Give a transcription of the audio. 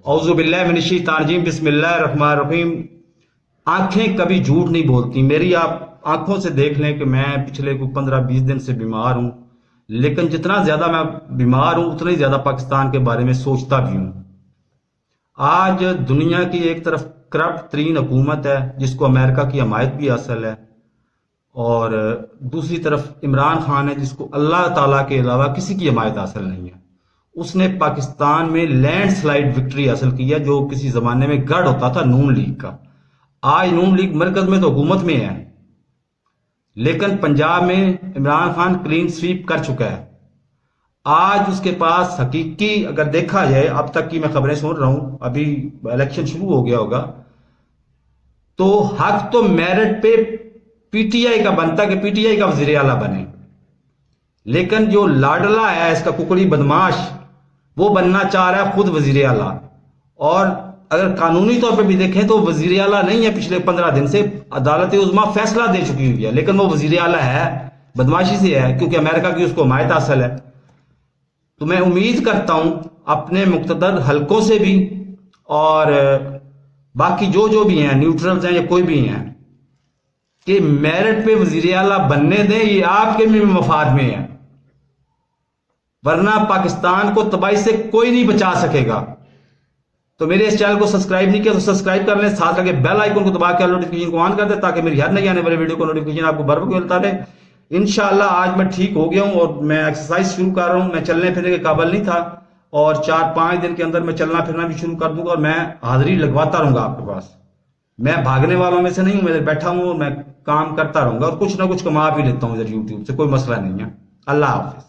औज़ु बिल्लाहि मिनश शैतानिर रजीम, बिस्मिल्लाहिर रहमानिर रहीम। आंखें कभी झूठ नहीं बोलती। मेरी आप आंखों से देख लें कि मैं पिछले 15-20 दिन से बीमार हूं, लेकिन जितना ज्यादा मैं बीमार हूं उतना ही ज्यादा पाकिस्तान के बारे में सोचता भी हूं। आज दुनिया की एक तरफ करप्ट तरीन हुकूमत है जिसको अमेरिका की हमायत भी हासिल है, और दूसरी तरफ इमरान खान है जिसको अल्लाह ताला के अलावा किसी की हमायत हासिल नहीं है। उसने पाकिस्तान में लैंड स्लाइड विक्ट्री हासिल की है, जो किसी जमाने में गढ़ होता था नून लीग का। आज नून लीग मरकज में तो हुकूमत में है, लेकिन पंजाब में इमरान खान क्लीन स्वीप कर चुका है। आज उसके पास हकीकी, अगर देखा जाए अब तक की मैं खबरें सुन रहा हूं, अभी इलेक्शन शुरू हो गया होगा, तो हक तो मेरिट पे पीटीआई का बनता कि पीटीआई का वजीर आला बने, लेकिन जो लाडला है इसका कुकड़ी बदमाश, वो बनना चाह रहा है खुद वजीर आला। और अगर कानूनी तौर पे भी देखें तो वजीर आला नहीं है। पिछले 15 दिन से अदालत उज़्मा फैसला दे चुकी हुई है, लेकिन वो वजीर आला है, बदमाशी से है, क्योंकि अमेरिका की उसको हमायत हासिल है। तो मैं उम्मीद करता हूं अपने मुक्तदर हलकों से भी, और बाकी जो भी हैं, न्यूट्रल्स हैं या कोई भी हैं, कि मेरिट पे वजीर आला बनने दें। ये आपके भी मफाद में है, वरना पाकिस्तान को तबाही से कोई नहीं बचा सकेगा। तो मेरे इस चैनल को सब्सक्राइब नहीं किया तो सब्सक्राइब कर लें, साथ लगे बेल आइकन को दबा के नोटिफिकेशन को ऑन कर दें, ताकि मेरी हर नई आने वाली वीडियो को नोटिफिकेशन आपको बर वक्त मिलता रहे। इंशाल्लाह आज मैं ठीक हो गया हूं और मैं एक्सरसाइज शुरू कर रहा हूं। मैं चलने फिरने के काबिल नहीं था, और 4-5 दिन के अंदर मैं चलना फिरना भी शुरू कर दूंगा, और मैं हाजिरी लगवाता रहूंगा आपके पास। मैं भागने वालों में से नहीं हूं, मैं बैठा हूं और मैं काम करता रहूंगा, और कुछ ना कुछ कमा भी लेता हूं इधर यूट्यूब से, कोई मसला नहीं है। अल्लाह हाफिज।